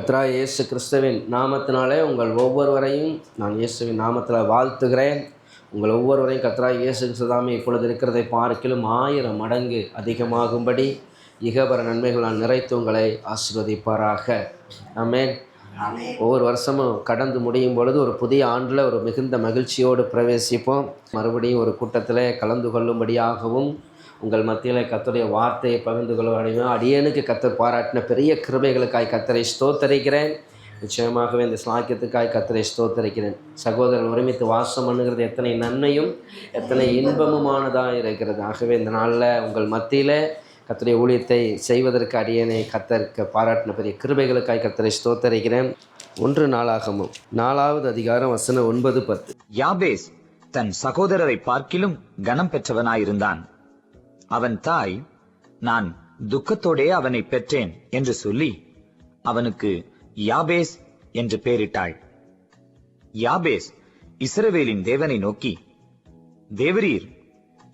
கர்த்தராகிய இயேசு கிறிஸ்துவின் நாமத்தினாலே உங்கள் ஒவ்வொருவரையும் நான் இயேசுவின் நாமத்தில் வாழ்த்துகிறேன். உங்கள் ஒவ்வொருவரையும் கர்த்தராகிய இயேசு கிறிஸ்து தாமே இப்பொழுது இருக்கிறதை பார்க்கிலும் 1000 மடங்கு அதிகமாகும்படி இகபர நன்மைகள் நான் நிறைத்து உங்களை ஆசீர்வதிப்பாராக. ஆமென். ஒவ்வொரு வருஷமும் கடந்து முடியும் பொழுது ஒரு புதிய ஆண்டில் ஒரு மிகுந்த மகிழ்ச்சியோடு பிரவேசிப்போம். மறுபடியும் ஒரு கூட்டத்தில் கலந்து கொள்ளும்படியாகவும் உங்கள் மத்தியில் கர்த்தருடைய வார்த்தையை பகிர்ந்து கொள்வதையும் அடியேனுக்கு கர்த்தர் பாராட்டின பெரிய கிருபைகளுக்காய் கர்த்தரை ஸ்தோத்தரிக்கிறேன். நிச்சயமாகவே இந்த ஸ்லாக்கியத்துக்காய் கர்த்தரை ஸ்தோத்தரிக்கிறேன். சகோதரர் ஒருமித்து வாசம் பண்ணுகிறது எத்தனை நன்மையும் எத்தனை இன்பமுமானதாக இருக்கிறது. ஆகவே இந்த நாளில் உங்கள் மத்தியில் கர்த்தருடைய ஊழியத்தை செய்வதற்கு அடியேனை கர்த்தருக்கு பாராட்டின பெரிய கிருபைகளுக்காய் கர்த்தரை ஸ்தோத்தரிக்கிறேன். 1 நாளாகமம் 4வது அதிகாரம் வசனம் 9-10. யாபேஸ் தன் சகோதரரை பார்க்கிலும் கனம் பெற்றவனாயிருந்தான். அவன் தாய், நான் துக்கத்தோடே அவனை பெற்றேன் என்று சொல்லி அவனுக்கு யாபேஸ் என்று பெயரிட்டாள். யாபேஸ் இஸ்ரவேலின் தேவனை நோக்கி, தேவரீர்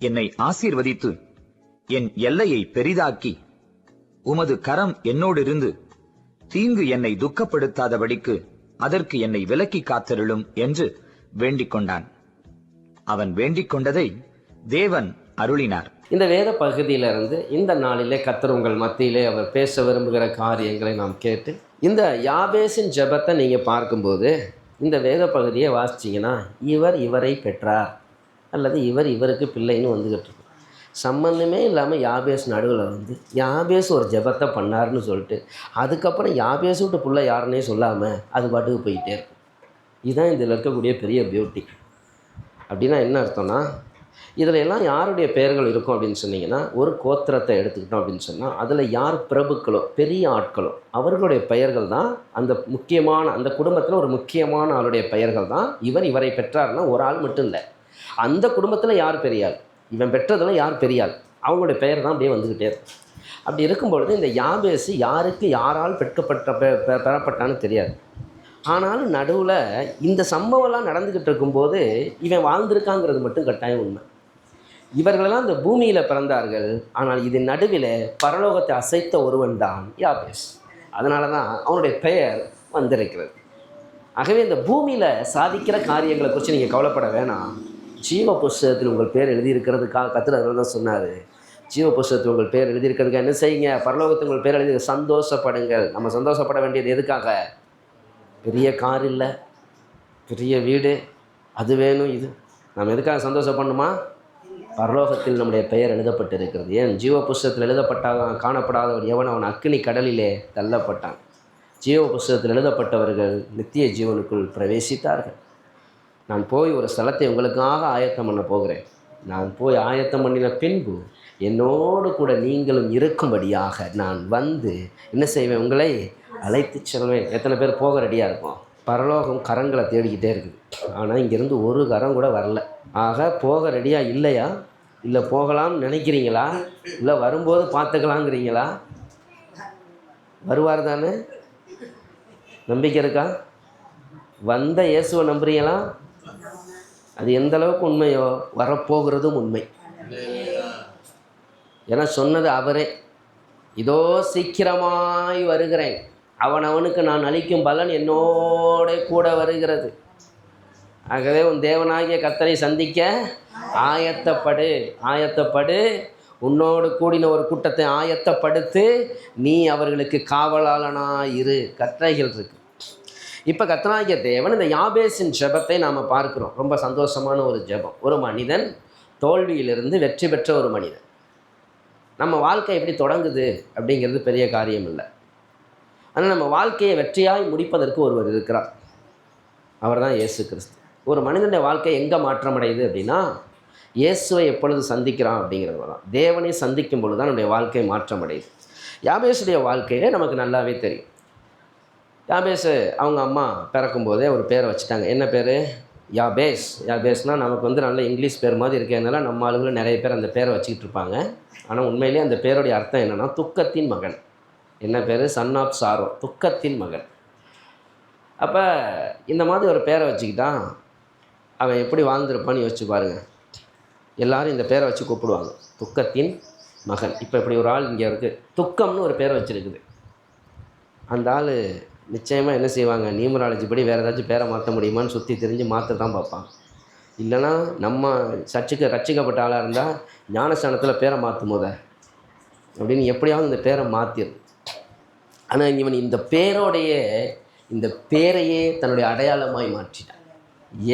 என்னை ஆசீர்வதித்து என் எல்லையை பெரிதாக்கி உமது கரம் என்னோடிருந்து தீங்கு என்னை துக்கப்படுத்தாதபடிக்கு அதற்கு என்னை விலக்கி காத்தருளும் என்று வேண்டிக் கொண்டான். அவன் வேண்டிக் கொண்டதை தேவன் அருளினார். இந்த வேத பகுதியிலிருந்து இந்த நாளிலே கர்த்தர் உங்கள் மத்தியிலே அவர் பேச விரும்புகிற காரியங்களை நாம் கேட்டு இந்த யாபேசின் ஜெபத்தை நீங்கள் பார்க்கும்போது இந்த வேத பகுதியை வாசிச்சிங்கன்னா இவரை பெற்றார் அல்லது இவருக்கு பிள்ளைன்னு வந்துக்கிட்டு இருக்கும். சம்பந்தமே இல்லாமல் யாபேஸ் நடுவில் வந்து யாபேஸ் ஒரு ஜெபத்தை பண்ணார்னு சொல்லிட்டு அதுக்கப்புறம் யாபேஸ் விட்டு பிள்ளை யாருன்னே சொல்லாமல் அது பாட்டுக்கு போயிட்டே இருக்கும். இதுதான் இதில் இருக்கக்கூடிய பெரிய பியூட்டி. அப்படின்னா என்ன அர்த்தம்னா, இதில் எல்லாம் யாருடைய பெயர்கள் இருக்கும் அப்படின்னு சொன்னீங்கன்னா, ஒரு கோத்திரத்தை எடுத்துக்கிட்டோம் அப்படின்னு சொன்னால் அதில் யார் பிரபுக்களோ பெரிய ஆட்களோ அவர்களுடைய பெயர்கள் தான் அந்த முக்கியமான அந்த குடும்பத்தில் ஒரு முக்கியமான ஆளுடைய பெயர்கள் தான் இவரை பெற்றார்னா ஒரு ஆள் மட்டும் இல்லை, அந்த குடும்பத்தில் யார் பெரியாள், இவன் பெற்றதில் யார் பெரியாள், அவங்களுடைய பெயர் தான் அப்படியே வந்துக்கிட்டே இருக்கும். அப்படி இருக்கும்பொழுது இந்த யாபேசு யாருக்கு யாரால் பெறப்பட்டான்னு தெரியாது. ஆனாலும் நடுவில் இந்த சம்பவம்லாம் நடந்துக்கிட்டு இருக்கும்போது இவன் வாழ்ந்திருக்காங்கிறது மட்டும் கட்டாயம் உண்மை. இவர்களெல்லாம் இந்த பூமியில் பிறந்தார்கள், ஆனால் இது நடுவில் பரலோகத்தை அசைத்த ஒருவன் தான் யாபேஸ். அதனால தான் அவனுடைய பெயர் வந்திருக்கிறது. ஆகவே இந்த பூமியில் சாதிக்கிற காரியங்களை குறித்து நீங்கள் கவலைப்பட வேணாம். ஜீவ புஸ்தகத்தில் உங்கள் பேர் எழுதியிருக்கிறதுக்காக கர்த்தர் தான் சொன்னார். ஜீவ புஸ்தகத்தில் உங்கள் பேர் எழுதியிருக்கிறதுக்காக என்ன செய்யுங்க, பரலோகத்தில் உங்கள் பேர் எழுதி சந்தோஷப்படுங்கள். நம்ம சந்தோஷப்பட வேண்டியது எதுக்காக? பெரிய கார் இல்லை, பெரிய வீடு, அது வேணும், இது நம்ம எதுக்காக சந்தோஷப்படணுமா? பரலோகத்தில் நம்முடைய பெயர் எழுதப்பட்டிருக்கிறது. ஏன் ஜீவ புஸ்தகத்தில் காணப்படாதவர் எவன் அவன் அக்கினி கடலிலே தள்ளப்பட்டான். ஜீவ புஸ்தகத்தில் எழுதப்பட்டவர்கள் நித்திய ஜீவனுக்குள் பிரவேசித்தார்கள். நான் போய் ஒரு ஸ்தலத்தை உங்களுக்காக ஆயத்தம் பண்ண போகிறேன். நான் போய் ஆயத்தம் பண்ணின பின்பு என்னோடு கூட நீங்களும் இருக்கும்படியாக நான் வந்து என்ன செய்வேன், உங்களை அழைத்து செல்வேன். எத்தனை பேர் போக ரெடியாக இருக்கும்? பரலோகம் கரங்களை தேடிக்கிட்டே இருக்குது, ஆனால் இங்கேருந்து ஒரு கரம் கூட வரல. ஆக போக ரெடியாக இல்லையா? இல்லை போகலாம்னு நினைக்கிறீங்களா? இல்லை வரும்போது பார்த்துக்கலாங்கிறீங்களா? வருவார் தானே? நம்பிக்கை இருக்கா? வந்த இயேசுவை நம்புறீங்களா? அது எந்த அளவுக்கு உண்மையோ வரப்போகிறதும் உண்மை. ஏன்னா சொன்னது அவரே, இதோ சீக்கிரமாய் வருகிறேன், அவனுக்கு நான் அளிக்கும் பலன் என்னோட கூட வருகிறது. ஆகவே உன் தேவனாகிய கர்த்தரை சந்திக்க ஆயத்தப்படு. உன்னோடு கூடின ஒரு கூட்டத்தை ஆயத்தப்படுத்து, நீ அவர்களுக்கு காவலாளனாயிரு. கட்டளைகள் இருக்கு. இப்போ கர்த்தராகிய தேவன் இந்த யாபேசின் ஜெபத்தை நாம் பார்க்குறோம். ரொம்ப சந்தோஷமான ஒரு ஜெபம். ஒரு மனிதன் தோல்வியிலிருந்து வெற்றி பெற்ற ஒரு மனிதன். நம்ம வாழ்க்கை எப்படி தொடங்குது அப்படிங்கிறது பெரிய காரியம் இல்லை. ஆனால் நம்ம வாழ்க்கையை வெற்றியாய் முடிப்பதற்கு ஒருவர் இருக்கிறார். அவர் தான் இயேசு கிறிஸ்து. ஒரு மனிதனுடைய வாழ்க்கை எங்கே மாற்றமடையுது அப்படின்னா, இயேசுவை எப்பொழுது சந்திக்கிறான் அப்படிங்கிறது தான். தேவனை சந்திக்கும் பொழுது தான் நம்முடைய வாழ்க்கை மாற்றமடையுது. யாபேசுடைய வாழ்க்கையே நமக்கு நல்லாவே தெரியும். யாபேசு அவங்க அம்மா பிறக்கும்போதே ஒரு பேரை வச்சுட்டாங்க. என்ன பேர்? யாபேஸ். யாபேஸ்னால் நமக்கு வந்து நல்ல இங்கிலீஷ் பேர் மாதிரி இருக்கிறதுனால நம்ம ஆளுங்களும் நிறைய பேர் அந்த பேரை வச்சுக்கிட்டு இருப்பாங்க. ஆனால் உண்மையிலே அந்த பேருடைய அர்த்தம் என்னென்னா துக்கத்தின் மகன். என்ன பேர்? சன் ஆஃப் சாரோ, துக்கத்தின் மகன். அப்போ இந்த மாதிரி ஒரு பேரை வச்சுக்கிட்டான், அவன் எப்படி வாழ்ந்திருப்பான்னு யோசிச்சு பாருங்கள். எல்லோரும் இந்த பேரை வச்சு கூப்பிடுவாங்க, துக்கத்தின் மகன். இப்போ இப்படி ஒரு ஆள் இங்கே இருக்குது, துக்கம்னு ஒரு பேரை வச்சுருக்குது. அந்த ஆள் நிச்சயமாக என்ன செய்வாங்க, நியூமராலஜி படி வேறு ஏதாச்சும் பேரை மாற்ற முடியுமான்னு சுற்றி திரிஞ்சு மாற்ற தான் பார்ப்பாங்க. இல்லைன்னா நம்ம சர்ச்சுக்கு ரட்சிக்கப்பட்ட ஆளாக இருந்தால் ஞானஸ்தானத்தில் பேரை மாற்றும் போத அப்படின்னு எப்படியாவது இந்த பேரை மாற்றிடும். ஆனால் இவன் இந்த பேரையே தன்னுடைய அடையாளமாய் மாற்றிட்டான்.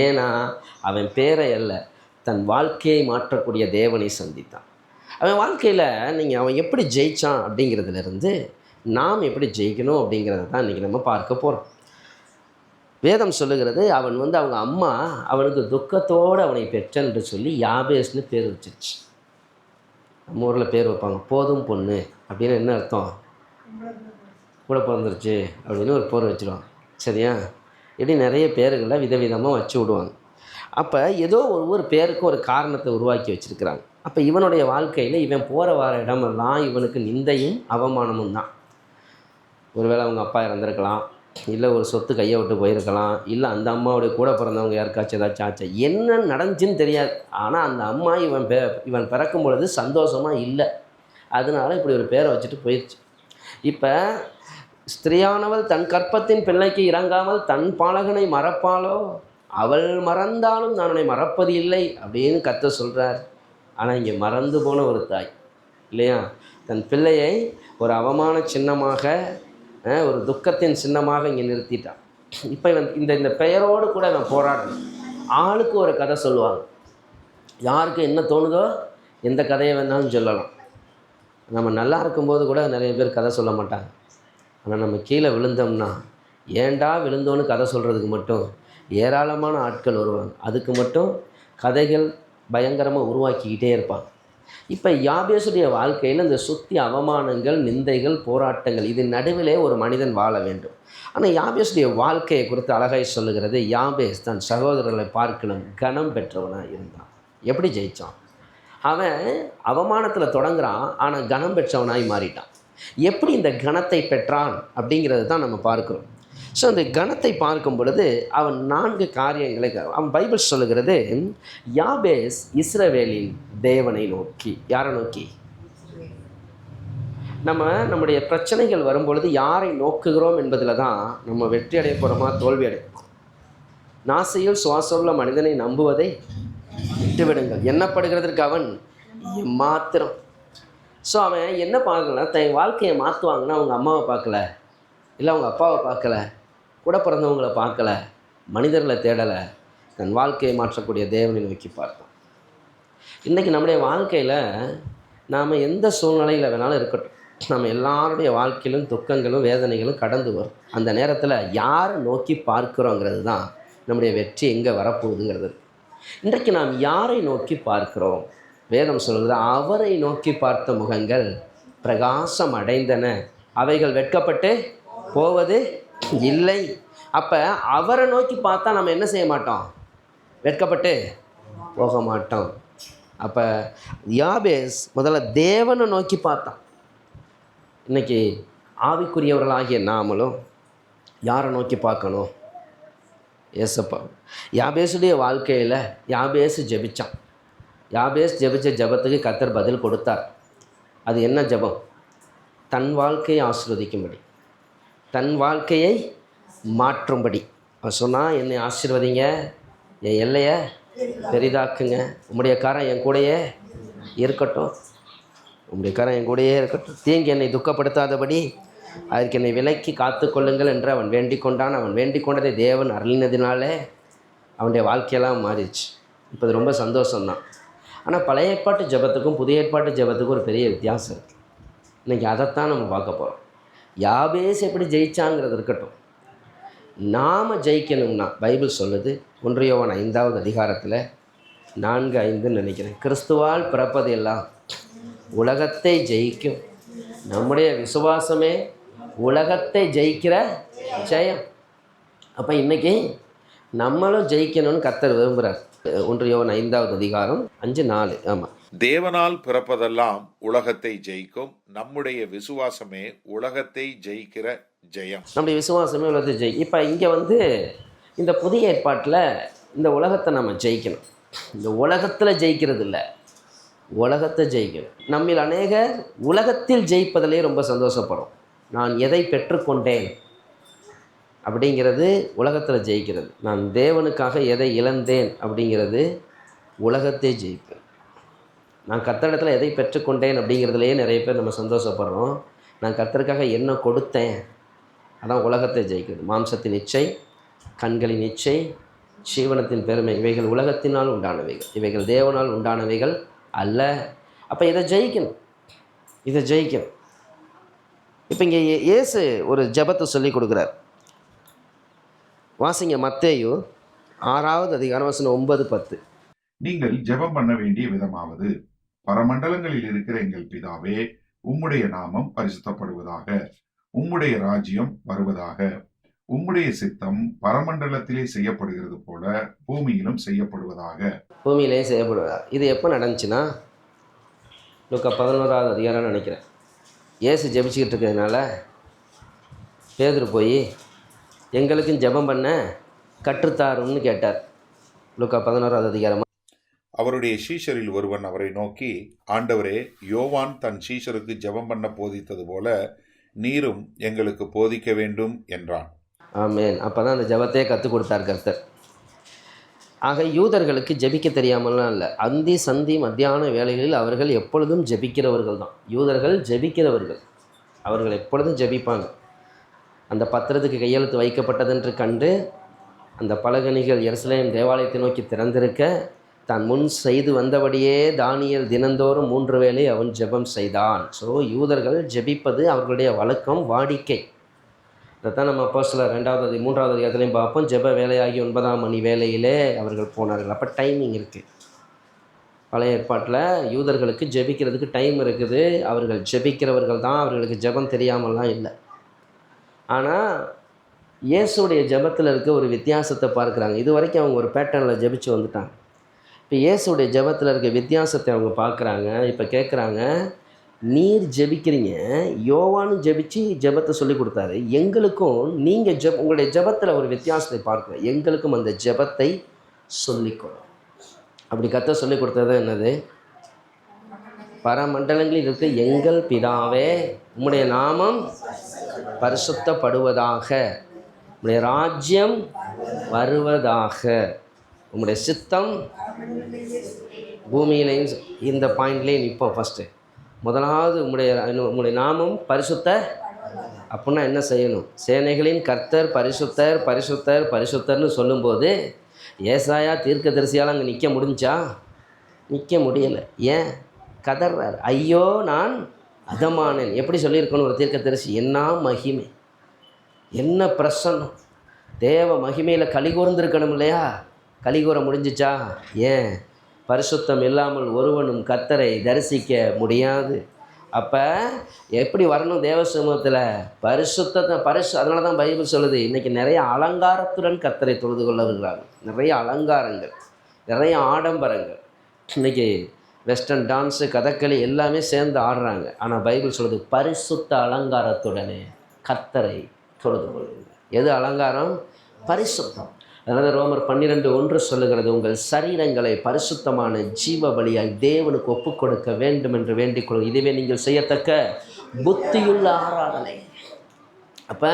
ஏன்னா அவன் பேரை அல்ல, தன் வாழ்க்கையை மாற்றக்கூடிய தேவனை சந்தித்தான். அவன் வாழ்க்கையில் அவன் எப்படி ஜெயித்தான் அப்படிங்கிறதுலேருந்து நாம் எப்படி ஜெயிக்கணும் அப்படிங்கிறத தான் இன்றைக்கி நம்ம பார்க்க போகிறோம். வேதம் சொல்லுகிறது, அவன் அவங்க அம்மா அவனுக்கு துக்கத்தோடு அவனை பெற்றென்று சொல்லி யாபேஸ்னு பேர் வச்சிருச்சு. நம்ம ஊரில் பேர் வைப்பாங்க, போதும் பொண்ணு அப்படின்னு. என்ன அர்த்தம்? கூட பிறந்துருச்சு அப்படின்னு ஒரு பேர் வச்சுருவாங்க. சரியா? இப்படி நிறைய பேர்களை விதவிதமாக வச்சு விடுவாங்க. அப்போ ஏதோ ஒவ்வொரு பேருக்கும் ஒரு காரணத்தை உருவாக்கி வச்சுருக்கிறாங்க. அப்போ இவனுடைய வாழ்க்கையில் இவன் போகிற வர இடமெல்லாம் இவனுக்கு நிந்தையும் அவமானமும் தான். ஒருவேளை அவங்க அப்பா இறந்துருக்கலாம், இல்லை ஒரு சொத்து கையை விட்டு போயிருக்கலாம், இல்லை அந்த அம்மாவுடைய கூட பிறந்தவங்க யாருக்காச்சும் ஏதாச்சும் ஆச்சு, என்ன நடந்துச்சுன்னு தெரியாது. ஆனால் அந்த அம்மா இவன் பிறக்கும் பொழுது சந்தோஷமாக இல்லை, அதனால் இப்படி ஒரு பேரை வச்சுட்டு போயிடுச்சு. இப்போ ஸ்திரியானவள் தன் கற்பத்தின் பிள்ளைக்கு இறங்காமல் தன் பாலகனை மறப்பாளோ, அவள் மறந்தாலும் நான் உன்னை மறப்பது இல்லை அப்படின்னு கர்த்தர் சொல்கிறார். ஆனால் இங்கே மறந்து போன ஒரு தாய் இல்லையா, தன் பிள்ளையை ஒரு அவமான சின்னமாக, ஒரு துக்கத்தின் சின்னமாக இங்கே நிறுத்திட்டான். இப்போ இந்த பெயரோடு கூட நான் போராடணும். ஆளுக்கு ஒரு கதை சொல்லுவாங்க, யாருக்கு என்ன தோணுதோ எந்த கதையை வேணாலும் சொல்லலாம். நம்ம நல்லா இருக்கும்போது கூட நிறைய பேர் கதை சொல்ல மாட்டாங்க. ஆனால் நம்ம கீழே விழுந்தோம்னா ஏண்டா விழுந்தோன்னு கதை சொல்கிறதுக்கு மட்டும் ஏராளமான ஆட்கள் வருவாங்க. அதுக்கு மட்டும் கதைகள் பயங்கரமாக உருவாக்கிக்கிட்டே இருப்பாங்க. இப்போ யாபேசுடைய வாழ்க்கையில் இந்த சுத்தி அவமானங்கள், நிந்தைகள், போராட்டங்கள், இது நடுவிலே ஒரு மனிதன் வாழ வேண்டும். ஆனால் யாபேசுடைய வாழ்க்கையை குறித்து அழகாய் சொல்லுகிறது, யாபேஸ் தன் சகோதரர்களை பார்க்கணும் கனம் பெற்றவனாக இருந்தான். எப்படி ஜெயித்தான்? அவன் அவமானத்தில் தொடங்குறான், ஆனால் கனம் பெற்றவனாய் மாறிட்டான். எப்படி இந்த கணத்தை பெற்றான் அப்படிங்கிறது தான் நம்ம பார்க்கிறோம். ஸோ அந்த கணத்தை பார்க்கும் பொழுது அவன் 4 காரியங்களை அவன் பைபிள் சொல்லுகிறது. யாபேஸ் இஸ்ரவேலின் தேவனை நோக்கி. யாரை நோக்கி? நம்முடைய பிரச்சனைகள் வரும்பொழுது யாரை நோக்குகிறோம் என்பதில் தான் நம்ம வெற்றி அடைய போகிறோமா தோல்வி அடைய. நாசையில் சுவாசமுள்ள மனிதனை நம்புவதை விட்டுவிடுங்கள், எண்ணப்படுகிறதற்கு அவன் மாத்திரம். ஸோ அவன் என்ன பார்க்கலன்னா, தன் வாழ்க்கையை மாற்றுவாங்கன்னா அவங்க அம்மாவை பார்க்கல, இல்லை அவங்க அப்பாவை பார்க்கல, கூட பிறந்தவங்களை பார்க்கல, மனிதர்களை தேடலை, தன் வாழ்க்கையை மாற்றக்கூடிய தேவனை நோக்கி பார்த்தான். இன்றைக்கி நம்முடைய வாழ்க்கையில் நாம் எந்த சூழ்நிலையில் வேணாலும் இருக்கட்டும், நம்ம எல்லாருடைய வாழ்க்கையிலும் துக்கங்களும் வேதனைகளும் கடந்து வரும். அந்த நேரத்தில் யாரை நோக்கி பார்க்குறோங்கிறது தான் நம்முடைய வெற்றி எங்கே வரப்போகுதுங்கிறது. இன்றைக்கு நாம் யாரை நோக்கி பார்க்கிறோம்? வேதம் சொல்கிறது, அவரை நோக்கி பார்த்த முகங்கள் பிரகாசம் அடைந்தன, அவைகள் வெட்கப்பட்டு போவது இல்லை. அப்போ அவரை நோக்கி பார்த்தா நம்ம என்ன செய்ய மாட்டோம்? வெட்கப்பட்டு போக மாட்டோம். அப்போ யாபேஸ் முதல்ல தேவனை நோக்கி பார்த்தான். இன்றைக்கி ஆவிக்குரியவர்களாகிய நாமளும் யாரை நோக்கி பார்க்கணும்? ஏசப்பா. யாபேசுடைய வாழ்க்கையில் யாபேசு ஜெபித்தான். யாபேஸ் ஜெபிச்ச ஜெபத்துக்கு கர்த்தர் பதில் கொடுத்தார். அது என்ன ஜெபம்? தன் வாழ்க்கையை ஆசீர்வதிக்கும்படி, தன் வாழ்க்கையை மாற்றும்படி. அவன் சொன்னால், என்னை ஆசீர்வதிங்க, என் எல்லையை பெரிதாக்குங்க, உம்முடைய காரம் என் கூடையே இருக்கட்டும், உம்முடைய காரம் என் கூடையே இருக்கட்டும், தீங்கு என்னை துக்கப்படுத்தாதபடி அதற்கு என்னை விலக்கி காத்து கொள்ளுங்கள் என்று அவன் வேண்டிக் கொண்டான். அவன் வேண்டிக் கொண்டதை தேவன் அருளினதினாலே அவனுடைய வாழ்க்கையெல்லாம் மாறிடுச்சு. இப்போ அது ரொம்ப சந்தோஷம்தான். ஆனால் பழைய ஏற்பாட்டு ஜெபத்துக்கும் புதிய ஏற்பாட்டு ஜெபத்துக்கும் ஒரு பெரிய வித்தியாசம் இருக்குது. இன்றைக்கி அதைத்தான் நம்ம பார்க்க போகிறோம். யாபேஸ் எப்படி ஜெயிச்சாங்கிறது இருக்கட்டும், நாம் ஜெயிக்கணும்னா பைபிள் சொல்லுது, 1 யோவான் 5வது அதிகாரத்தில் 4:5 நினைக்கிறேன், கிறிஸ்துவால் பிறப்பது எல்லாம் உலகத்தை ஜெயிக்கும், நம்முடைய விசுவாசமே உலகத்தை ஜெயிக்கிற ஜெயம். அப்போ இன்றைக்கி நம்மளும் ஜெயிக்கணும்னு கர்த்தர் விரும்புகிறார். 1 யோவான் 5வது அதிகாரம் 5:4. ஆமாம், தேவனால் பிறப்பதெல்லாம் உலகத்தை ஜெயிக்கும், நம்முடைய விசுவாசமே உலகத்தை ஜெயிக்கிற ஜெயம். நம்முடைய விசுவாசமே உலகத்தை ஜெயிக்கும். இப்போ இங்கே இந்த புதிய ஏற்பாட்டில் இந்த உலகத்தை நம்ம ஜெயிக்கணும். இந்த உலகத்தில் ஜெயிக்கிறது இல்லை, உலகத்தை ஜெயிக்கணும். நம்மில் அநேகர் உலகத்தில் ஜெயிப்பதிலே ரொம்ப சந்தோஷப்படும். நான் எதை பெற்றுக்கொண்டேன், அப்படிங்கிறது உலகத்தில் ஜெயிக்கிறது. நான் தேவனுக்காக எதை இழந்தேன் அப்படிங்கிறது உலகத்தை ஜெயிப்பேன். நான் கர்த்தரிடத்தில் எதை பெற்றுக்கொண்டேன் அப்படிங்கிறதுலையே நிறைய பேர் நம்ம சந்தோஷப்படுறோம். நான் கர்த்தருக்காக என்ன கொடுத்தேன், அதான் உலகத்தை ஜெயிக்கிறது. மாம்சத்தின் இச்சை, கண்களின் இச்சை, ஜீவனத்தின் பெருமை, இவைகள் உலகத்தினால் உண்டானவைகள், இவைகள் தேவனால் உண்டானவைகள் அல்ல. அப்போ இதை ஜெயிக்கணும், இதை ஜெயிக்கணும். இப்போ இங்கே இயேசு ஒரு ஜெபத்தை சொல்லி கொடுக்குறார். வாசிங்க மத்தேயு 6வது அதிகாரம் வசனம் 9-10. நீங்கள் ஜெபம் பண்ண வேண்டிய விதமாவது, பரமண்டலங்களில் இருக்கிற எங்கள் பிதாவே, உம்முடைய நாமம் பரிசுத்தப்படுவதாக, உம்முடைய ராஜ்யம் வருவதாக, உம்முடைய சித்தம் பரமண்டலத்திலே செய்யப்படுகிறது போல பூமியிலும் செய்யப்படுவதாக. பூமியிலே செய்யப்படுவதாக. இது எப்போ நடந்துச்சுன்னா லூக்கா 11வது அதிகாரம் நினைக்கிறேன். இயேசு ஜெபிச்சுக்கிட்டு இருக்கிறதுனால பேதுரு போய் எங்களுக்கும் ஜெபம் பண்ண கற்றுத்தாருன்னு கேட்டார். லூக்கா 11வது அதிகாரம். அவருடைய சீஷரில் ஒருவன் அவரை நோக்கி, ஆண்டவரே, யோவான் தன் சீஷருக்கு ஜெபம் பண்ண போதித்தது போல நீரும் எங்களுக்கு போதிக்க வேண்டும் என்றான். ஆமேன். அப்போ தான் அந்த ஜெபத்தையே கற்றுக் கொடுத்தார் கர்த்தர். ஆக யூதர்களுக்கு ஜெபிக்க தெரியாமலாம் இல்லை. அந்தி சந்தி மத்தியான வேளைகளில் அவர்கள் எப்பொழுதும் ஜெபிக்கிறவர்கள் தான். யூதர்கள் ஜெபிக்கிறவர்கள், அவர்கள் எப்பொழுதும் ஜெபிப்பாங்க. அந்த பத்திரத்துக்கு கையெழுத்து வைக்கப்பட்டதென்று கண்டு அந்த பலகணிகள் எருசலேம் தேவாலயத்தை நோக்கி திறந்திருக்க, தான் முன் செய்து வந்தபடியே தானியேல் தினந்தோறும் 3 வேளை அவன் ஜெபம் செய்தான். ஸோ யூதர்கள் ஜெபிப்பது அவர்களுடைய வழக்கம், வாடிக்கை. இதைத்தான் நம்ம அப்போஸ்தலர் 2வது 3வது அதிகாரத்துலையும் பார்ப்போம். ஜெப வேலையாகி 9ஆம் மணி வேளையிலே அவர்கள் போனார்கள். அப்போ டைமிங் இருக்குது. பழைய ஏற்பாட்டில் யூதர்களுக்கு ஜெபிக்கிறதுக்கு டைம் இருக்குது. அவர்கள் ஜெபிக்கிறவர்கள் தான், அவர்களுக்கு ஜெபம் தெரியாமலாம் இல்லை. ஆனால் இயேசுடைய ஜெபத்தில் இருக்க ஒரு வித்தியாசத்தை பார்க்குறாங்க. இது வரைக்கும் அவங்க ஒரு பேட்டர்னில் ஜெபிச்சு வந்துட்டாங்க. இப்போ இயேசுடைய ஜெபத்தில் இருக்க வித்தியாசத்தை அவங்க பார்க்குறாங்க. இப்போ கேட்குறாங்க, நீர் ஜெபிக்கிறீங்க, யோவானும் ஜெபிச்சு ஜெபத்தை சொல்லி கொடுத்தாரு, எங்களுக்கும் நீங்கள் உங்களுடைய ஜெபத்தில் ஒரு வித்தியாசத்தை பார்க்குறோம், எங்களுக்கும் அந்த ஜெபத்தை சொல்லிக்கொடும். அப்படி கர்த்தர் சொல்லி கொடுத்தது என்னது? பரமண்டலங்களில் இருக்க எங்கள் பிதாவே, உம்முடைய நாமம் பரிசுத்தப்படுவதாக, உம்முடைய ராஜ்யம் வருவதாக, உம்முடைய சித்தம் பூமியிலையும். இந்த பாயிண்ட்லேயே நிற்போம். ஃபஸ்ட்டு முதலாவது உம்முடைய நாமம் பரிசுத்த. அப்படின்னா என்ன செய்யணும்? சேனைகளின் கர்த்தர் பரிசுத்தர் பரிசுத்தர் பரிசுத்தர்னு சொல்லும்போது ஏசாயா தீர்க்கதரிசியால் அங்கே நிற்க முடிஞ்சா? நிற்க முடியலை. ஏன்? கதறார், ஐயோ நான் அதமானேன். எப்படி சொல்லியிருக்கணும் ஒரு தீர்க்கதரிசி? என்ன மகிமை, என்ன பிரசன்னம், தேவ மகிமையில் கலிகூர்ந்திருக்கணும் இல்லையா? கலிகூற முடிஞ்சிச்சா? ஏன்? பரிசுத்தம் இல்லாமல் ஒருவனும் கர்த்தரை தரிசிக்க முடியாது. அப்போ எப்படி வரணும் தேவ சமூகத்தில்? பரிசுத்தத்தை அதனால தான் பைபிள் சொல்லுது, இன்றைக்கி நிறைய அலங்காரத்துடன் கர்த்தரை தொழுது கொள்ள வருகிறாங்க. நிறைய அலங்காரங்கள், நிறைய ஆடம்பரங்கள். இன்றைக்கி வெஸ்டர்ன் டான்ஸு, கதகளி எல்லாமே சேர்ந்து ஆடுறாங்க. ஆனால் பைபிள் சொல்லுது, பரிசுத்த அலங்காரத்துடனே கர்த்தரை தொழுது கொள்ளுங்க. எது அலங்காரம்? பரிசுத்தம். அதனால் ரோமர் 12:1 சொல்லுகிறது, உங்கள் சரீரங்களை பரிசுத்தமான ஜீவ பலியாய் தேவனுக்கு ஒப்புக் கொடுக்க வேண்டும் என்று வேண்டிக் கொள்ளுங்கள், இதுவே நீங்கள் செய்யத்தக்க புத்தியுள்ள ஆராதனை. அப்போ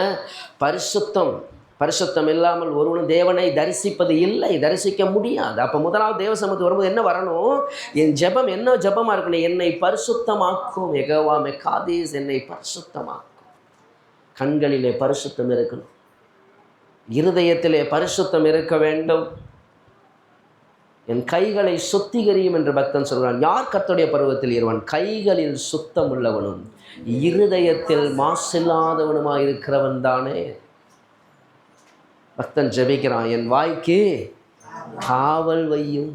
பரிசுத்தம் இல்லாமல் ஒருவனும் தேவனை தரிசிப்பது இல்லை, தரிசிக்க முடியாது. அப்போ முதலாவது தேவ சமூகத்துக்கு வரும்போது என்ன வரணும்? என் ஜெபம் என்ன ஜெபமாக இருக்கணும்? என்னை பரிசுத்தமாக்கும் யெகோவா மெக்காதீஸ், என்னை பரிசுத்தமாக்கும். கண்களிலே பரிசுத்தம் இருக்கணும், இருதயத்திலே பரிசுத்தம் இருக்க வேண்டும். என் கைகளை சுத்திகரியும் என்று பக்தன் சொல்கிறான். யார் கர்த்தருடைய பருவத்தில் இருவன்? கைகளில் சுத்தம் உள்ளவனும் இருதயத்தில் மாசில்லாதவனுமாக இருக்கிறவன் தானே. பக்தன் ஜெபிக்கிறான், என் வாய்க்கு காவல் வையும்.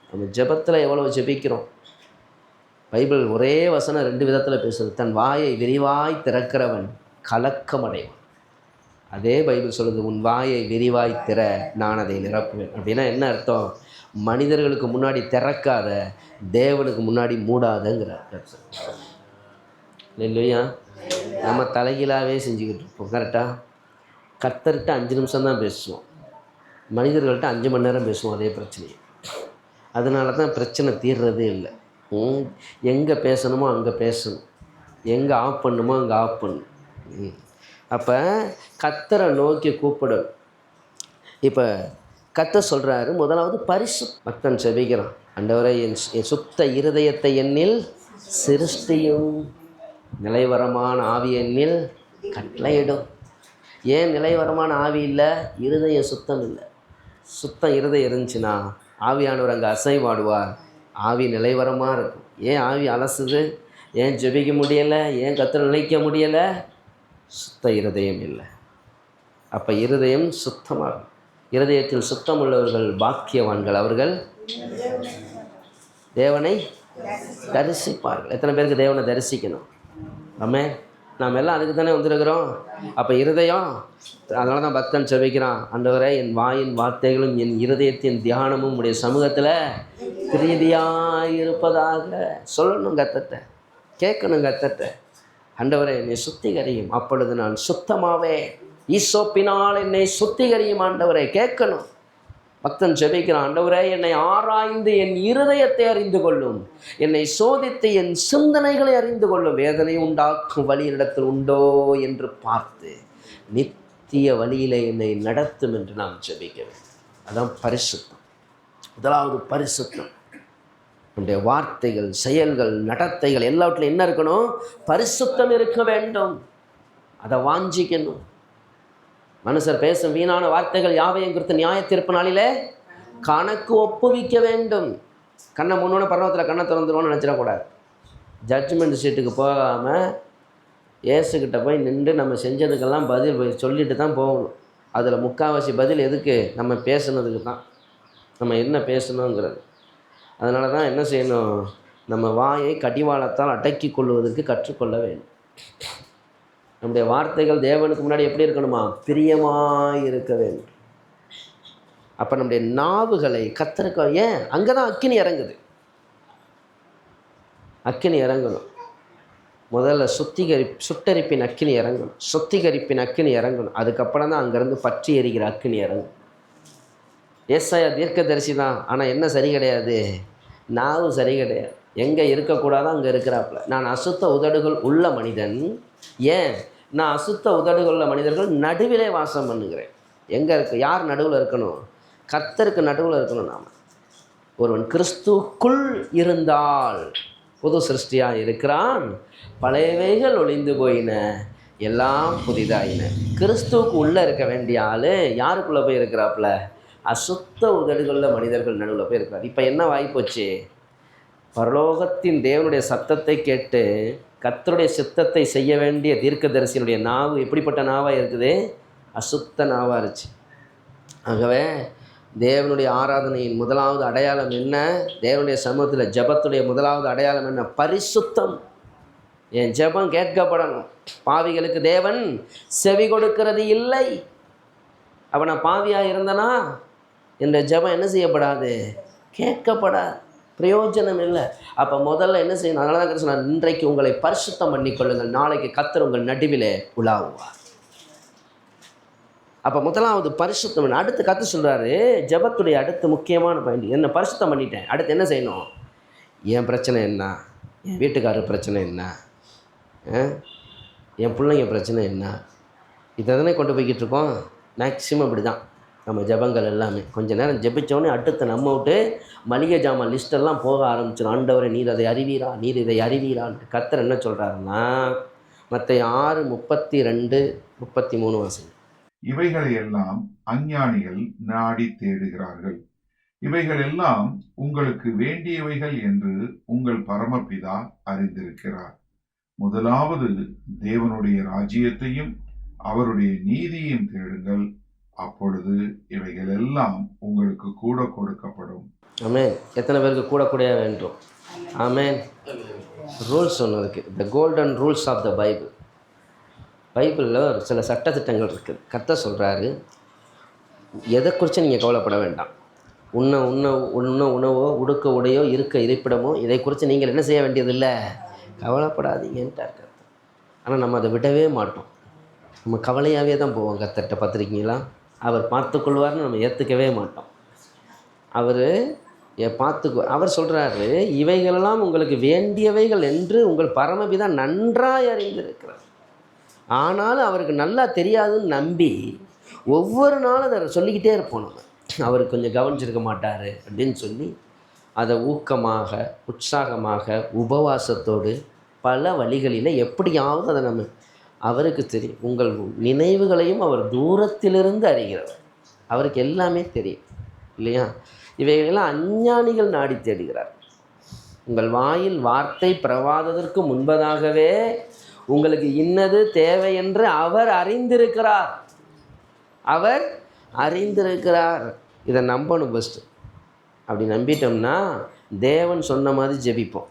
நம்ம ஜெபத்தில் எவ்வளோ ஜெபிக்கிறோம்? பைபிள் ஒரே வசனம் 2 விதத்தில் பேசுது. தன் வாயை விரிவாய் திறக்கிறவன் கலக்கமடைவான். அதே பைபிள் சொல்லுது, உன் வாயை விரிவாய் திற, நான் அதை நிரப்புவேன். அப்படின்னா என்ன அர்த்தம்? மனிதர்களுக்கு முன்னாடி திறக்காத, தேவனுக்கு முன்னாடி மூடாதங்கிறார். இல்லையா? நம்ம தலைகீழாகவே செஞ்சுக்கிட்டு இருப்போம். கரெக்டாக? கர்த்தர்கிட்ட 5 நிமிஷம் தான் பேசுவோம், மனிதர்கள்ட்ட 5 மணி நேரம் பேசுவோம் அதே பிரச்சனையை. அதனால தான் பிரச்சனை தீர்றதே இல்லை. எங்கே பேசணுமோ அங்கே பேசணும், எங்கே ஆஃப் பண்ணணுமோ அங்கே ஆஃப் பண்ணணும். அப்போ கர்த்தரை நோக்கி கூப்பிடணும். இப்போ கர்த்தர் சொல்கிறாரு, முதலாவது பக்தன் செபிக்கிறான், ஆண்டவரே என் சுத்த இருதயத்தை என்னில் சிருஷ்டியும், நிலைவரமான ஆவி என்னில் கட்டளையிடும். ஏன் நிலைவரமான ஆவி இல்லை? இருதயம் சுத்தம் இல்லை. சுத்தம் இருதயம் இருந்துச்சுன்னா ஆவியானவர் அங்கே அசைவாடுவார், ஆவி நிலைவரமாக இருக்கும். ஏன் ஆவி அலசுது? ஏன் ஜெபிக்க முடியலை? ஏன் கர்த்தரை நினைக்க முடியலை? சுத்த இருதயம் இல்லை. அப்போ இருதயம் சுத்தமாகும். இருதயத்தில் சுத்தம் உள்ளவர்கள் பாக்கியவான்கள், அவர்கள் தேவனை தரிசிப்பார்கள். எத்தனை பேருக்கு தேவனை தரிசிக்கணும்? ஆமென். நாம் எல்லாம் அதுக்கு தானே வந்திருக்கிறோம். அப்போ இருதயம், அதனால தான் பக்தன் செபிக்கிறான், ஆண்டவரே என் வாயின் வார்த்தைகளும் என் இருதயத்தின் தியானமும் உடைய சமூகத்தில் பிரீதியாக இருப்பதாக சொல்லணும். கர்த்தர்ட்ட கேட்கணும். கர்த்தர்ட்ட, ஆண்டவரே என்னை சுத்திகரியும், அப்பொழுது நான் சுத்தமாவே, ஈசோப்பினால் என்னை சுத்திகரியும் ஆண்டவரே. கேட்கணும். பக்தன் ஜெபிக்கிறான், ஆண்டவரே என்னை ஆராய்ந்து என் இருதயத்தை அறிந்து கொள்ளும், என்னை சோதித்து என் சிந்தனைகளை அறிந்து கொள்ளும், வேதனை உண்டாக்கும் வழி இடத்தில் உண்டோ என்று பார்த்து நித்திய வழியிலே என்னை நடத்தும் என்று நாம் ஜெபிக்க வேண்டும். அதான் பரிசுத்தம். முதலாவது பரிசுத்தம். நம்முடைய வார்த்தைகள், செயல்கள், நடத்தைகள் எல்லாவற்றிலும் என்ன இருக்கணும்? பரிசுத்தம் இருக்க வேண்டும். அதை வாஞ்சிக்கணும். மனுஷர் பேசும் வீணான வார்த்தைகள் யாவையும் குறித்து நியாய தீர்ப்பு நாளிலே கணக்கு ஒப்புவிக்க வேண்டும். கண்ணை முன்னோட பரவத்தில் கண்ணை திறந்துருவோன்னு நினச்சிடக்கூடாது. ஜட்ஜ்மெண்ட் சீட்டுக்கு போகாமல் ஏசுக்கிட்ட போய் நின்று நம்ம செஞ்சதுக்கெல்லாம் பதில் சொல்லிட்டு தான் போகணும். அதில் முக்கால்வாசி பதில் எதுக்கு? நம்ம பேசுனதுக்கு தான். நம்ம என்ன பேசணுங்கிறது. அதனால தான் என்ன செய்யணும்? நம்ம வாயை கடிவாளத்தால் அடக்கி கொள்வதற்கு கற்றுக்கொள்ள வேண்டும். நம்முடைய வார்த்தைகள் தேவனுக்கு முன்னாடி எப்படி இருக்கணுமா? பிரியமாக இருக்க வேண்டும். அப்போ நம்முடைய நாவுகளை கர்த்தருக்கு, ஏன் அங்கே தான் அக்கினி இறங்குது. அக்கினி இறங்கணும். முதல்ல சுட்டரிப்பின் அக்கினி இறங்கணும், சுத்திகரிப்பின் அக்கினி இறங்கணும். அதுக்கப்புறம் தான் அங்கேருந்து பற்றி எரிகிற அக்கினி இறங்கும். ஏசாயா தீர்க்கதரிசி தான், ஆனால் என்ன சரி கிடையாது? நாவு சரி கிடையாது. எங்கே இருக்கக்கூடாதோ அங்கே இருக்கிறாப்புல. நான் அசுத்த உதடுகள் உள்ள மனிதன். ஏன்? நான் அசுத்த உதடுகள் உள்ள மனிதர்கள் நடுவிலே வாசம் பண்ணுகிறேன். எங்கே இருக்கு? யார் நடுவில் இருக்கணும்? கர்த்தருக்கு நடுவில் இருக்கணும். நாம் ஒருவன் கிறிஸ்துக்குள் இருந்தால் புது சிருஷ்டியாக இருக்கிறான், பழையவைகள் ஒளிந்து போயின, எல்லாம் புதிதாயின. கிறிஸ்துவுக்கு உள்ளே இருக்க வேண்டிய ஆள் யாருக்குள்ளே போய் இருக்கிறாப்புல? அசுத்த உதடுகளுள்ள மனிதர்கள் நடுவில் போய் இருக்கிறார். இப்போ என்ன வாய்ப்போச்சு? பரலோகத்தின் தேவனுடைய சத்தத்தை கேட்டு கர்த்தருடைய சித்தத்தை செய்ய வேண்டிய தீர்க்கதரிசியினுடைய நாவு எப்படிப்பட்ட நாவாக இருக்குது? அசுத்த நாவாக இருந்துச்சு. ஆகவே தேவனுடைய ஆராதனையின் முதலாவது அடையாளம் என்ன? தேவனுடைய சமூகத்தில் ஜெபத்துடைய முதலாவது அடையாளம் என்ன? பரிசுத்தம். என் ஜெபம் கேட்கப்படணும். பாவிகளுக்கு தேவன் செவி கொடுக்கிறது இல்லை. அப்போ நான் பாவியாக இருந்தேனா என்ற ஜெபம் என்ன செய்யப்படாது? கேட்கப்படாது, பிரயோஜனம் இல்லை. அப்போ முதல்ல என்ன செய்யணும்? அதனால தான் சொன்னார், இன்றைக்கு உங்களை பரிசுத்தம் பண்ணிக்கொள்ளுங்கள், நாளைக்கு கர்த்தர் உங்கள் நடுவிலே உலாவுவார். அப்போ முதலாவது பரிசுத்தம். அடுத்து கர்த்தர் சொல்கிறாரு, ஜெபத்துடைய அடுத்து முக்கியமான பாயிண்ட் என்ன? பரிசுத்தம் பண்ணிட்டேன், அடுத்து என்ன செய்யணும்? என் பிரச்சனை என்ன? என் வீட்டுக்காரர் பிரச்சனை என்ன? என் பிள்ளைங்க பிரச்சனை என்ன? இதை தானே கொண்டு போய்கிட்டு இருக்கோம். மேக்ஸிமம் இப்படி தான் நம்ம ஜெபங்கள் எல்லாமே. கொஞ்சம் நேரம் ஜெபித்தோடனே அடுத்து நம்ம விட்டு மளிகை ஜாமான் லிஸ்டெல்லாம் போக ஆரம்பிச்சிடும். ஆண்டவரை நீர் அதை அறிவீரா, நீர் இதை அறிவீரான்ட்டு. கர்த்தர் என்ன சொல்கிறாருன்னா, மத்தேயு 6:32-33 வாசிங்க. இவைகளை எல்லாம் அஞ்ஞானிகள் நாடி தேடுகிறார்கள். இவைகள் எல்லாம் உங்களுக்கு வேண்டியவைகள் என்று உங்கள் பரமபிதா அறிந்திருக்கிறார். முதலாவது தேவனுடைய ராஜ்யத்தையும் அவருடைய நீதியையும் தேடுங்கள், அப்பொழுது இவைகள் எல்லாம் உங்களுக்கு கூட கொடுக்கப்படும். ஆமென். எத்தனை பேருக்கு கூட கூட வேண்டும்? ஆமென். ரூல்ஸ் ஒன்று இருக்குது, the golden rules of the Bible. பைபிளில் ஒரு சில சட்டத்திட்டங்கள் இருக்குது. கர்த்தர் சொல்கிறாரு, எதை குறித்து நீங்கள் கவலைப்பட வேண்டாம். உண்ண உணவோ, உடுக்க உடையோ, இருக்க இருப்பிடமோ, இதை குறித்து நீங்கள் என்ன செய்ய வேண்டியதில்லை, கவலைப்படாதீங்கன்ட்டார் கர்த்தர். ஆனால் நம்ம அதை விடவே மாட்டோம். நம்ம கவலையாகவே தான் போவோம். கர்த்தர்கிட்ட பார்த்துருக்கீங்களா? அவர் பார்த்துக்கொள்வார்னு நம்ம ஏற்றுக்கவே மாட்டோம். அவர் சொல்கிறாரு, இவைகளெல்லாம் உங்களுக்கு வேண்டியவைகள் என்று உங்கள் பரமபிதா நன்றாய் அறிந்திருக்கிறார். ஆனாலும் அவருக்கு நல்லா தெரியாதுன்னு நம்பி ஒவ்வொரு நாளும் அதை சொல்லிக்கிட்டே இருப்போம் நம்ம. அவர் கொஞ்சம் கவனிச்சிருக்க மாட்டார் அப்படின்னு சொல்லி அதை ஊக்கமாக, உற்சாகமாக, உபவாசத்தோடு பல வழிகளில் எப்படியாவது அதை நம்ம, அவருக்கு தெரியும். உங்கள் நினைவுகளையும் அவர் தூரத்திலிருந்து அறிகிறவர். அவருக்கு எல்லாமே தெரியும் இல்லையா? இவைகளெல்லாம் அஞ்ஞானிகள் நாடி தேடுகிறார். உங்கள் வாயில் வார்த்தை பிரவாதத்திற்கு முன்பதாகவே உங்களுக்கு இன்னது தேவை என்று அவர் அறிந்திருக்கிறார். அவர் அறிந்திருக்கிறார். இதை நம்பணும் ஃபஸ்ட்டு. அப்படி நம்பிட்டோம்னா தேவன் சொன்ன மாதிரி ஜெபிப்போம்.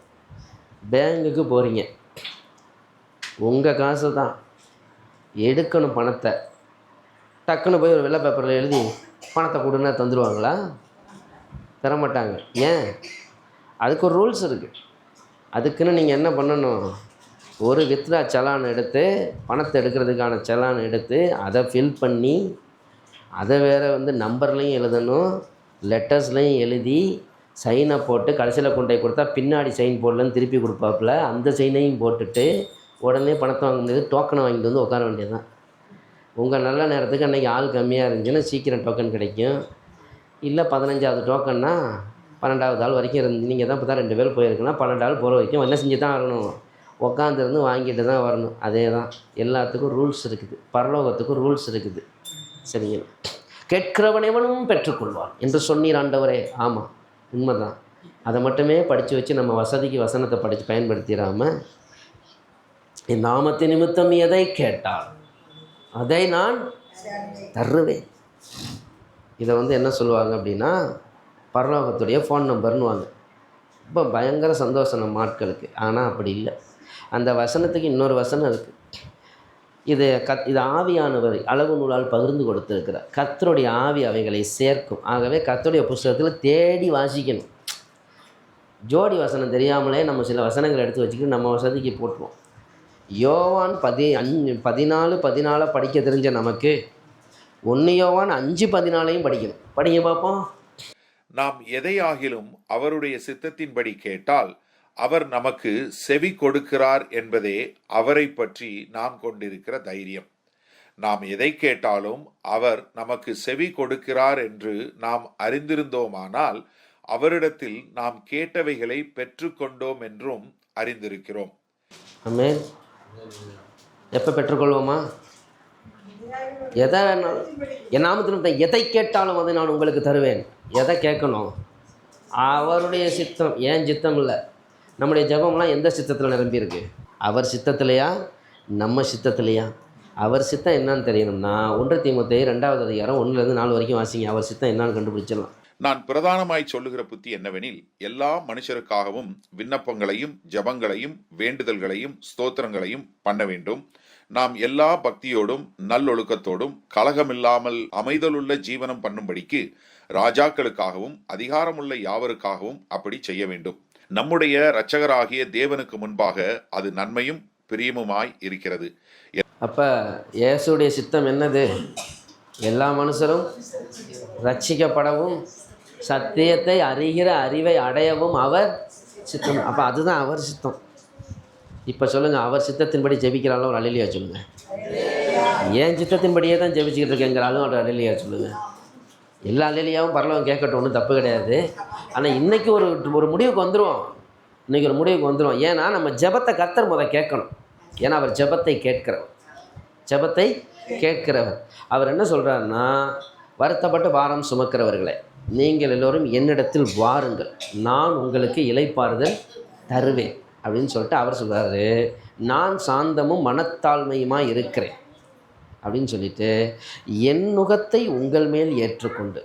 பேங்குக்கு போகிறீங்க, உங்கள் காசு தான், எடுக்கணும் பணத்தை. டக்குன்னு போய் ஒரு வெள்ளை பேப்பரில் எழுதி பணத்தை கொடுன்னா தந்துடுவாங்களா? தரமாட்டாங்க. ஏன்? அதுக்கு ஒரு ரூல்ஸ் இருக்குது. அதுக்குன்னு நீங்கள் என்ன பண்ணணும்? ஒரு வித்ரா செலான் எடுத்து, பணத்தை எடுக்கிறதுக்கான செலான் எடுத்து அதை ஃபில் பண்ணி, அதை வேறு நம்பர்லையும் எழுதணும், லெட்டர்ஸ்லையும் எழுதி சைனை போட்டு கடைசியில் கொண்டு போய் கொடுத்தா பின்னாடி சைன் போடலன்னு திருப்பி கொடுப்பாப்புல, அந்த சைனையும் போட்டுட்டு உடனே பணத்தை வாங்க முடியாது, டோக்கனை வாங்கிட்டு வந்து உட்கார வேண்டியது தான். உங்கள் நல்ல நேரத்துக்கு அன்றைக்கி ஆள் கம்மியாக இருந்துச்சுன்னா சீக்கிரம் டோக்கன் கிடைக்கும். இல்லை 15வது டோக்கன்னா 12வது ஆள் வரைக்கும் இருந்து, நீங்கள் தான் இப்போ தான் 2 பேர் போயிருக்குன்னா 12 ஆள் போகிற வரைக்கும் என்ன செஞ்சு தான் வரணும்? உட்காந்துருந்து வாங்கிட்டு தான் வரணும். அதே தான் எல்லாத்துக்கும் ரூல்ஸ் இருக்குது. பரலோகத்துக்கும் ரூல்ஸ் இருக்குது. சரிங்களா? கேட்கிறவனவனும் பெற்றுக்கொள்வான் என்று சொன்னீர் ஆண்டவரே. ஆமாம், உண்மைதான். அதை மட்டுமே படித்து வச்சு நம்ம வசதிக்கு வசனத்தை படித்து பயன்படுத்திடாமல், என் நாமத்து நிமித்தம் எதை கேட்டால் அதை நான் தருவேன். இதை என்ன சொல்லுவாங்க அப்படின்னா, பரலோகத்துடைய ஃபோன் நம்பர்னுவாங்க. ரொம்ப பயங்கர சந்தோஷம் நம்ம ஆட்களுக்கு. ஆனால் அப்படி இல்லை. அந்த வசனத்துக்கு இன்னொரு வசனம் இருக்குது. இது இது ஆவியானவர் அளவு நூலால் பகிர்ந்து கொடுத்துருக்கிறார். கர்த்தருடைய ஆவி அவைகளை சேர்க்கும். ஆகவே கர்த்தருடைய புஸ்தகத்தில் தேடி வாசிக்கணும். ஜோடி வசனம் தெரியாமலே நம்ம சில வசனங்கள் எடுத்து வச்சுக்கிட்டு நம்ம வசதிக்கு போட்டுருவோம். யோவான் 14 படிக்க தெரிஞ்ச நமக்கு 1 யோவான் 5:14 படிக்கணும். படிங்க பார்ப்போம். நாம் எதையாகிலும் அவருடைய சித்தத்தின்படி கேட்டால் அவர் நமக்கு செவி கொடுக்கிறார் என்பதே அவரை பற்றி நாம் கொண்டிருக்கிற தைரியம். நாம் எதை கேட்டாலும் அவர் நமக்கு செவி கொடுக்கிறார் என்று நாம் அறிந்திருந்தோமானால் அவரிடத்தில் நாம் கேட்டவைகளை பெற்றுக்கொண்டோம் என்றும் அறிந்திருக்கிறோம். ஆமென். எப்போ பெற்றுக்கொள்வோமா? எதை வேணாலும் என் நாமத்தில் எதை கேட்டாலும் அதை நான் உங்களுக்கு தருவேன். எதை கேட்கணும்? அவருடைய சித்தம், ஏன் சித்தம் இல்லை. நம்முடைய ஜெபம்லாம் எந்த சித்தத்தில் நிரம்பியிருக்கு? அவர் சித்தத்திலையா, நம்ம சித்தத்திலையா? அவர் சித்தம் என்னன்னு தெரியணும்னா 1 தீமோத்தேயு 2வது அதிகாரம் 1-4 வரைக்கும் வாசிங்க. அவர் சித்தம் என்னன்னு கண்டுபிடிச்சிடலாம். நான் பிரதானமாய் சொல்லுகிற புத்தி என்னவெனில், எல்லா மனுஷருக்காகவும் விண்ணப்பங்களையும் ஜபங்களையும் வேண்டுதல்களையும் ஸ்தோத்திரங்களையும் பண்ண வேண்டும். நாம் எல்லா பக்தியோடும் நல்லொழுக்கத்தோடும் கலகமில்லாமல் அமைதலுள்ள ஜீவனம் பண்ணும்படிக்கு ராஜாக்களுக்காகவும் அதிகாரமுள்ள யாவருக்காகவும் அப்படி செய்ய வேண்டும். நம்முடைய இரட்சகராகிய தேவனுக்கு முன்பாக அது நன்மையும் பிரியமுமாய் இருக்கிறது. அப்ப இயேசுடைய சித்தம் என்னது? எல்லா மனுஷரும் ரட்சிக்கப்படவும் சத்தியத்தை அறிகிற அறிவை அடையவும் அவர் சித்தம். அப்போ அதுதான் அவர் சித்தம். இப்போ சொல்லுங்கள், அவர் சித்தத்தின்படி ஜெபிக்கிறாலும் ஒரு அல்லேலூயா சொல்லுங்கள். ஏன் சித்தத்தின்படியே தான் ஜெபிச்சுக்கிட்டு இருக்கேங்கிறாலும் ஒரு அல்லேலூயா சொல்லுங்கள். எல்லா அல்லேலூயாவும் பரலோகம் கேட்கட்டும், ஒன்றும் தப்பு கிடையாது. ஆனால் இன்றைக்கி ஒரு முடிவுக்கு வந்துடுவோம். இன்றைக்கி ஒரு முடிவுக்கு வந்துடுவோம். ஏன்னா நம்ம ஜெபத்தை கர்த்தர் கேட்கணும். ஏன்னா அவர் ஜெபத்தை கேட்கிறவர். அவர் என்ன சொல்கிறாருன்னா, வருத்தப்பட்டு பாரம் சுமக்கிறவர்களே நீங்கள் எல்லோரும் என்னிடத்தில் வாருங்கள், நான் உங்களுக்கு இளைப்பாறுதல் தருவேன் அப்படின்னு சொல்லிட்டு அவர் சொல்கிறாரு. நான் சாந்தமும் மனத்தாழ்மையுமாக இருக்கிறேன் அப்படின்னு சொல்லிட்டு, என் நுகத்தை உங்கள் மேல் ஏற்றுக்கொண்டு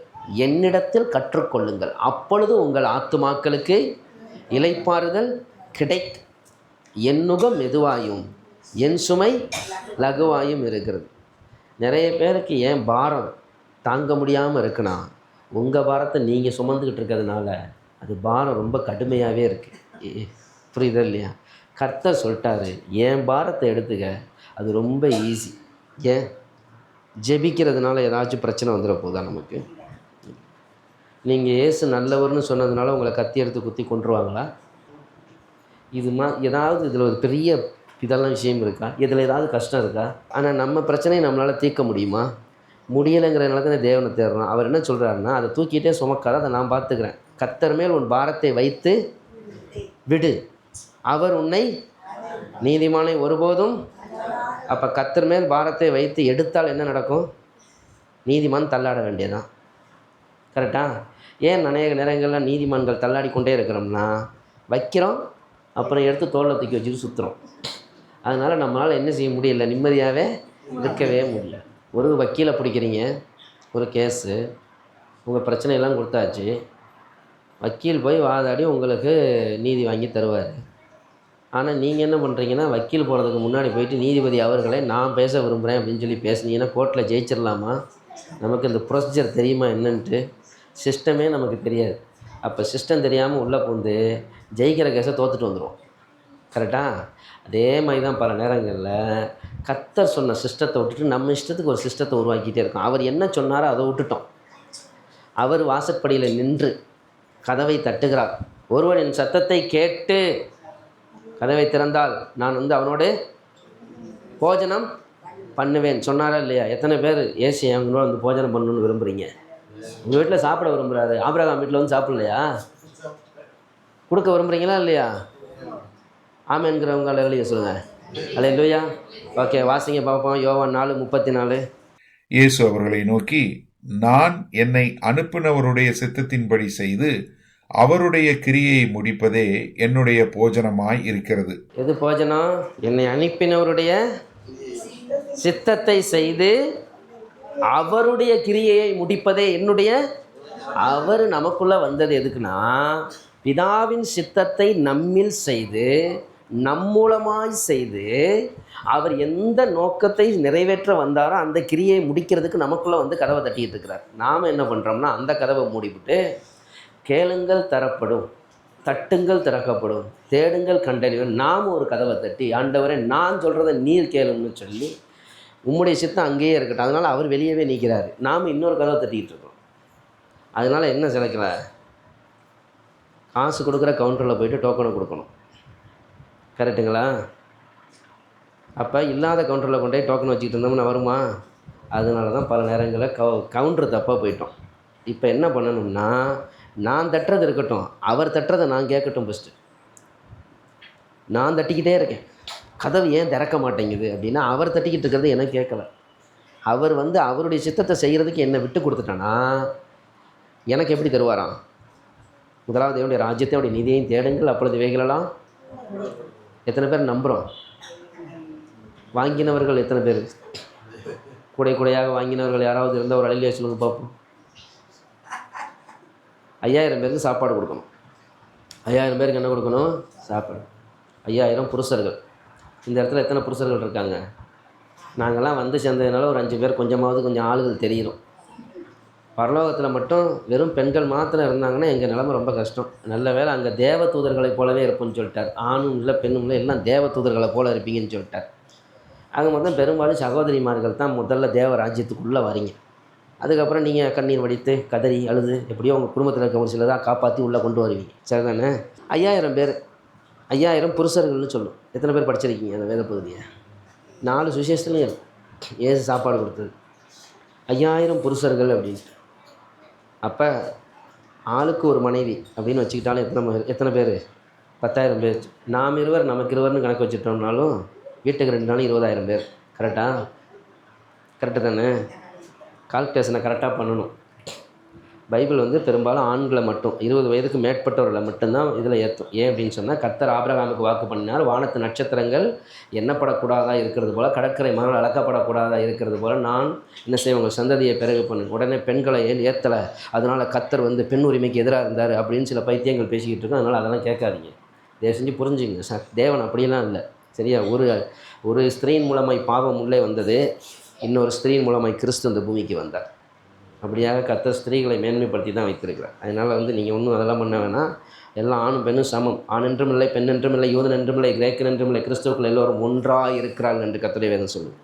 என்னிடத்தில் கற்றுக்கொள்ளுங்கள், அப்பொழுது உங்கள் ஆத்துமாக்களுக்கு இளைப்பாறுதல் கிடைக்கும். என் நுகம் மெதுவாயும் என் சுமை லகுவாயும் இருக்கிறது. நிறைய பேருக்கு ஏன் பாரம் தாங்க முடியாமல் இருக்குன்னா, உங்கள் பாரத்தை நீங்கள் சுமந்துக்கிட்டு இருக்கிறதுனால அது பாரம் ரொம்ப கடுமையாகவே இருக்குது. புரியுதா இல்லையா? கர்த்தர் சொல்லிட்டாரு, என் பாரத்தை எடுத்துக்க, அது ரொம்ப ஈஸி. ஏன்? ஜெபிக்கிறதுனால ஏதாச்சும் பிரச்சனை வந்துட போதா நமக்கு? நீங்கள் ஏசு நல்லவர்னு சொன்னதுனால உங்களை கத்தி எடுத்து குத்தி கொண்டுருவாங்களா? ஏதாவது இதில் ஒரு பெரிய இதெல்லாம் விஷயம் இருக்கா? இதில் ஏதாவது கஷ்டம் இருக்கா? ஆனால் நம்ம பிரச்சனையை நம்மளால் தீர்க்க முடியுமா? முடியலைங்கிறதுனால தானே தேவனை தேடுறோம். அவர் என்ன சொல்கிறாருன்னா, அதை தூக்கிட்டே சுமக்காத, அதை நான் பார்த்துக்கிறேன். கர்த்தர் மேல் உன் பாரத்தை வைத்து விடு, அவர் உன்னை நீதிமானை ஒருபோதும். அப்போ கர்த்தர் மேல் பாரத்தை வைத்து எடுத்தால் என்ன நடக்கும்? நீதிமான் தள்ளாட வேண்டியதான். கரெக்டா? ஏன் அநேக நேரங்களில் நீதிமான்கள் தள்ளாடி கொண்டே இருக்கிறோம்னா, வைக்கிறோம், அப்புறம் எடுத்து தோளில் தூக்கி வச்சுட்டு சுற்றுறோம். அதனால் நம்மளால் என்ன செய்ய முடியல, நிம்மதியாகவே இருக்கவே முடியல. ஒரு வக்கீலை பிடிக்கிறீங்க, ஒரு கேஸு, உங்கள் பிரச்சனையெல்லாம் கொடுத்தாச்சு, வக்கீல் போய் வாதாடி உங்களுக்கு நீதி வாங்கி தருவார். ஆனால் நீங்கள் என்ன பண்ணுறீங்கன்னா, வக்கீல் போகிறதுக்கு முன்னாடி போயிட்டு நீதிபதி அவர்களே நான் பேச விரும்புகிறேன் அப்படின்னு சொல்லி பேசுனீங்கன்னா கோர்ட்டில் ஜெயிச்சிடலாமா? நமக்கு இந்த ப்ரொசீஜர் தெரியுமா என்னன்ட்டு? சிஸ்டமே நமக்கு தெரியாது. அப்போ சிஸ்டம் தெரியாமல் உள்ளே பூந்து ஜெயிக்கிற கேஸை தோற்றுட்டு வந்துடுவோம். கரெக்டாக? அதே மாதிரி தான் பல நேரங்களில் கர்த்தர் சொன்ன சிஸ்டத்தை விட்டுட்டு நம்ம இஷ்டத்துக்கு ஒரு சிஸ்டத்தை உருவாக்கிட்டே இருக்கோம். அவர் என்ன சொன்னாரோ அதை விட்டுட்டோம். அவர் வாசற்படியில் நின்று கதவை தட்டுகிறார். ஒருவன் என் சத்தத்தை கேட்டு கதவை திறந்தால் நான் அவனோடு போஜனம் பண்ணுவேன் சொன்னாரா இல்லையா? எத்தனை பேர் ஏசி அவங்களோட போஜனம் பண்ணணுன்னு விரும்புகிறீங்க? உங்கள் வீட்டில் சாப்பிட விரும்புகிறாரு, ஆபிரகாம் வீட்டில் சாப்பிடலையா? கொடுக்க விரும்புகிறீங்களா இல்லையா? ஆமென்கிறவங்க எழுதிய சொல்லுங்கள். அல்லேலூயா. ஓகே, வாசிங்க பார்ப்போம். யோவான் 4:34. இயேசு அவர்களை நோக்கி, நான் என்னை அனுப்பினவருடைய சித்தத்தின்படி செய்து அவருடைய கிரியையை முடிப்பதே என்னுடைய போஜனமாய் இருக்கிறது. எது போஜனம்? என்னை அனுப்பினவருடைய சித்தத்தை செய்து அவருடைய கிரியையை முடிப்பதே என்னுடைய. அவர் நமக்குள்ளே வந்தது எதுக்குன்னா, பிதாவின் சித்தத்தை நம்மில் செய்து நம் மூலமாய் செய்து அவர் எந்த நோக்கத்தை நிறைவேற்ற வந்தாரோ அந்த கிரியை முடிக்கிறதுக்கு நமக்குள்ளே கதவை தட்டிகிட்டு இருக்கிறார். நாம் என்ன பண்ணுறோம்னா, அந்த கதவை மூடிவிட்டு கேளுங்கள் தரப்படும், தட்டுங்கள் திறக்கப்படும், தேடுங்கள் கண்டறியும். நாம் ஒரு கதவை தட்டி, ஆண்டவரே நான் சொல்கிறத நீர் கேளுன்னு சொல்லி உம்முடைய சித்தம் அங்கேயே இருக்கட்டும். அதனால் அவர் வெளியவே நிற்கிறார், நாம் இன்னொரு கதவை தட்டிக்கிட்டு இருக்கோம். அதனால் என்ன சிலைக்கல, காசு கொடுக்குற கவுண்டரில் போய்ட்டு டோக்கனை கொடுக்கணும். கரெக்டுங்களா? அப்போ இல்லாத கவுண்டரில் கொண்டு போய் டோக்கன் வச்சுக்கிட்டு இருந்தோம்னா வருமா? அதனால தான் பல நேரங்களில் கவுண்டர் தப்பாக போயிட்டோம். இப்போ என்ன பண்ணணும்னா, நான் தட்டுறது இருக்கட்டும், அவர் தட்டுறதை நான் கேட்கட்டும். ஃபஸ்ட்டு நான் தட்டிக்கிட்டே இருக்கேன், கதவு ஏன் திறக்க மாட்டேங்குது அப்படின்னா அவர் தட்டிக்கிட்டு இருக்கிறது எனக்கு கேட்கல. அவர் அவருடைய சித்தத்தை செய்கிறதுக்கு என்னை விட்டு கொடுத்துட்டானா எனக்கு எப்படி தருவாராம்? முதலாவது தேவனுடைய ராஜ்யத்தை அவருடைய நிதியையும் தேடுங்கள் அப்பொழுது இவைகளெல்லாம். எத்தனை பேர் நம்புகிறோம்? வாங்கினவர்கள் எத்தனை பேர்? கூடையாக வாங்கினவர்கள் யாராவது இருந்தால் ஒரு அழிலியா சொல்லுங்க பார்ப்போம். 5000 பேருக்கு சாப்பாடு கொடுக்கணும். 5000 பேருக்கு என்ன கொடுக்கணும்? சாப்பாடு. 5000 புருஷர்கள். இந்த இடத்துல எத்தனை புருஷர்கள் இருக்காங்க? நாங்கள்லாம் சேர்ந்ததுனால ஒரு 5 பேர் கொஞ்சம் ஆளுகள் தெரியும். பரலோகத்தில் மட்டும் வெறும் பெண்கள் மாத்திரம் இருந்தாங்கன்னா எங்கள் நிலைமை ரொம்ப கஷ்டம். நல்ல வேளை அங்கே தேவ தூதர்களைப் போலவே இருப்போம்னு சொல்லிட்டார். ஆணும் இல்லை பெண்ணும் இல்லை, எல்லாம் தேவ தூதர்களை போல இருப்பீங்கன்னு சொல்லிட்டார். அங்கே மொத்தம் பெரும்பாலும் சகோதரிமார்கள் தான் முதல்ல தேவ ராஜ்யத்துக்குள்ளே வரீங்க. அதுக்கப்புறம் நீங்கள் கண்ணீர் வடித்து கதறி அழுது எப்படியோ உங்கள் குடும்பத்தில் இருக்க ஒரு சிலராக காப்பாற்றி உள்ளே கொண்டு வருவீங்க. சரிதானே? 5000 பேர், 5000 புருஷர்கள்னு சொல்லும். எத்தனை பேர் படிச்சிருக்கீங்க அந்த வேத பகுதியை? 4 சுவிசேஷத்துலையும் இருக்குது ஏசு சாப்பாடு கொடுத்தது. 5000 புருஷர்கள் அப்படின்ட்டு. அப்போ ஆளுக்கு ஒரு மனைவி அப்படின்னு வச்சுக்கிட்டாலும் எத்தனை பேர்? 10,000 பேர். நாம் இருவர் நமக்கு இருவர்னு கணக்கு வச்சுட்டோம்னாலும் வீட்டுக்கு 2 நாள் 20,000 பேர். கரெக்டு தானே? கால்குலேஷனை கரெக்டாக பண்ணணும். பைபிள் பெரும்பாலும் ஆண்களை மட்டும் 20 வயதுக்கு மேற்பட்டவர்களை மட்டும்தான் இதில் ஏற்றும். ஏன் அப்படின்னு சொன்னால், கர்த்தர் ஆபிரகாமுக்கு வாக்கு பண்ணினார், வானத்து நட்சத்திரங்கள் எண்ணப்படக்கூடாதா இருக்கிறது போல், கடற்கரை மணல் அளக்கப்படக்கூடாதா இருக்கிறது போல் நான் என்ன செய்வேன், உங்கள் சந்ததியை பிறகு பண்ணு. உடனே பெண்களை ஏற்றலை, அதனால் கர்த்தர் பெண் உரிமைக்கு எதிராக இருந்தார் அப்படின்னு சில பைத்தியங்கள் பேசிக்கிட்டு இருக்கோம். அதனால் அதெல்லாம் கேட்காதீங்க, தயவு செஞ்சு புரிஞ்சுங்க சார். தேவன் அப்படியெல்லாம் இல்லை. சரியா? ஒரு ஸ்திரீயின் மூலமாய் பாவம் உள்ளே வந்தது, இன்னொரு ஸ்திரீயின் மூலமாய் கிறிஸ்து இந்த பூமிக்கு வந்தார். அப்படியாக கர்த்தர் ஸ்திரீகளை மேன்மைப்படுத்தி தான் வைத்திருக்கிறார். அதனால் நீங்கள் ஒன்றும் அதெல்லாம் பண்ண வேணாம். எல்லாம் ஆணும் பெண்ணும் சமம். ஆண் என்றும் இல்லை, பெண் என்றும் இல்லை, யூதன் என்றும் இல்லை, கிரேக்கன் என்றும் இல்லை, கிறிஸ்துவுக்குள் எல்லோரும் ஒன்றாக இருக்கிறார்கள் என்று கர்த்தருடைய வேதம் சொல்லுது.